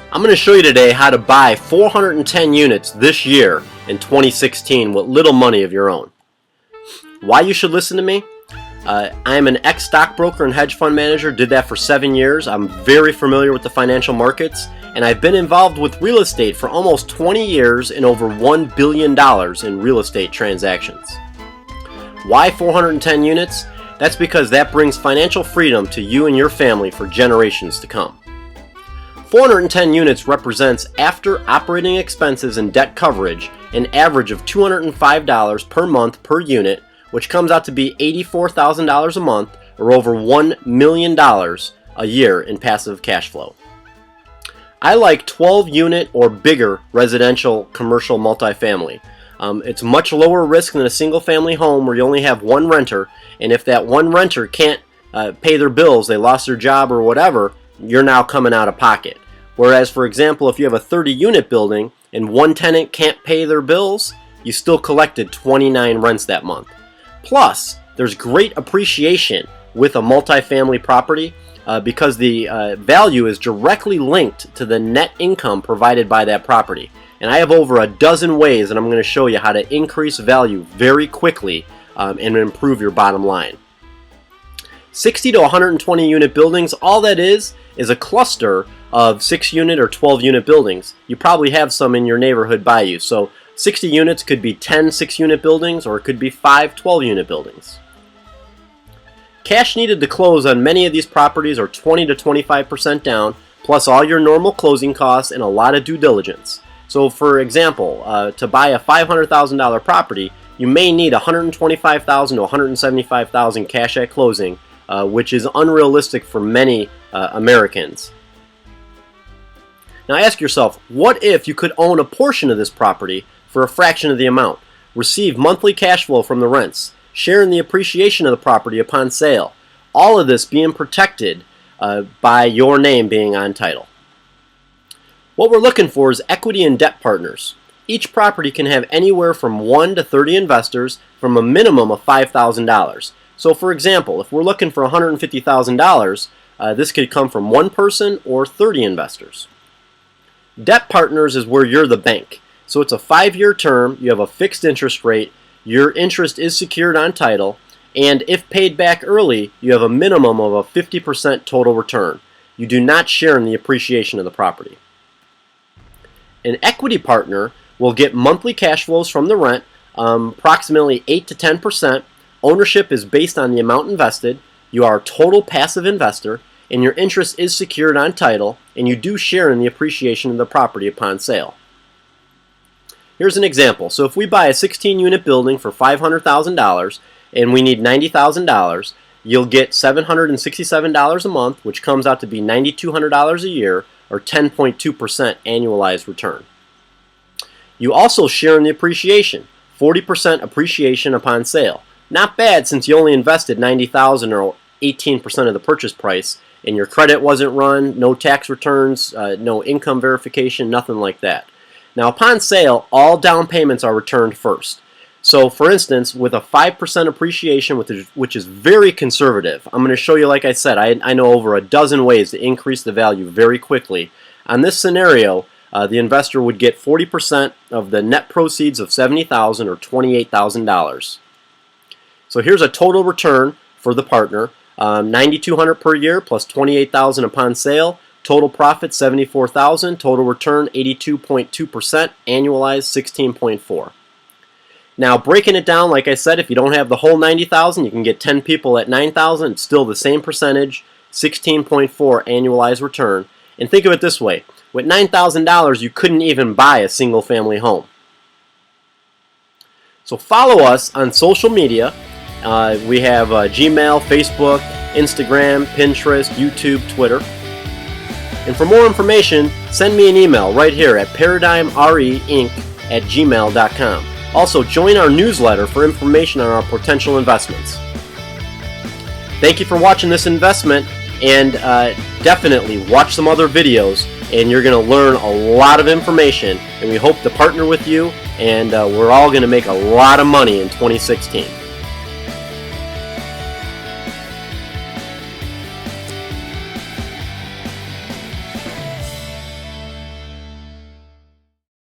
I'm going to show you today how to buy 410 units this year in 2016 with little money of your own. Why you should listen to me? I'm an ex-stockbroker and hedge fund manager, did that for 7 years. I'm very familiar with the financial markets, and I've been involved with real estate for almost 20 years and over $1 billion in real estate transactions. Why 410 units? That's because that brings financial freedom to you and your family for generations to come. 410 units represents after operating expenses and debt coverage an average of $205 per month per unit, which comes out to be $84,000 a month or over $1 million a year in passive cash flow. I like 12 unit or bigger residential commercial multifamily. It's much lower risk than a single family home where you only have one renter, and if that one renter can't pay their bills, they lost their job or whatever, you're now coming out of pocket. Whereas, for example, if you have a 30 unit building and one tenant can't pay their bills, you still collected 29 rents that month. Plus, there's great appreciation with a multifamily property because the value is directly linked to the net income provided by that property. And I have over a dozen ways that I'm going to show you how to increase value very quickly and improve your bottom line. 60 to 120 unit buildings, all that is a cluster of 6 unit or 12 unit buildings. You probably have some in your neighborhood by you. So 60 units could be 10 6-unit buildings, or it could be 5 12-unit buildings. Cash needed to close on many of these properties are 20 to 25% down, plus all your normal closing costs and a lot of due diligence. So for example, to buy a $500,000 property, you may need $125,000 to $175,000 cash at closing, which is unrealistic for many Americans. Now ask yourself, what if you could own a portion of this property for a fraction of the amount, receive monthly cash flow from the rents, share in the appreciation of the property upon sale, all of this being protected by your name being on title? What we're looking for is equity and debt partners. Each property can have anywhere from 1 to 30 investors from a minimum of $5,000. So for example, if we're looking for $150,000, this could come from one person or 30 investors. Debt partners is where you're the bank. So it's a 5-year term, you have a fixed interest rate, your interest is secured on title, and if paid back early, you have a minimum of a 50% total return. You do not share in the appreciation of the property. An equity partner will get monthly cash flows from the rent, approximately 8 to 10%. Ownership is based on the amount invested. You are a total passive investor, and your interest is secured on title, and you do share in the appreciation of the property upon sale. Here's an example. So if we buy a 16-unit building for $500,000 and we need $90,000, you'll get $767 a month, which comes out to be $9,200 a year, or 10.2% annualized return. You also share in the appreciation, 40% appreciation upon sale. Not bad since you only invested $90,000 or 18% of the purchase price, and your credit wasn't run, no tax returns, no income verification, nothing like that. Now upon sale, all down payments are returned first. So for instance, with a 5% appreciation, which is very conservative, I'm going to show you, like I said, I know over a dozen ways to increase the value very quickly. On this scenario, the investor would get 40% of the net proceeds of $70,000 or $28,000. So here's a total return for the partner, $9,200 per year plus $28,000 upon sale. Total profit $74,000. Total return 82.2%. Annualized 16.4. Now breaking it down, like I said, if you don't have the whole $90,000, you can get 10 people at $9,000. It's still the same percentage, 16.4 annualized return. And think of it this way: with $9,000, you couldn't even buy a single-family home. So follow us on social media. We have Gmail, Facebook, Instagram, Pinterest, YouTube, Twitter. And for more information, send me an email right here at ParadigmREinc@gmail.com. Also, join our newsletter for information on our potential investments. Thank you for watching this investment, and definitely watch some other videos, and you're going to learn a lot of information, and we hope to partner with you, and we're all going to make a lot of money in 2016.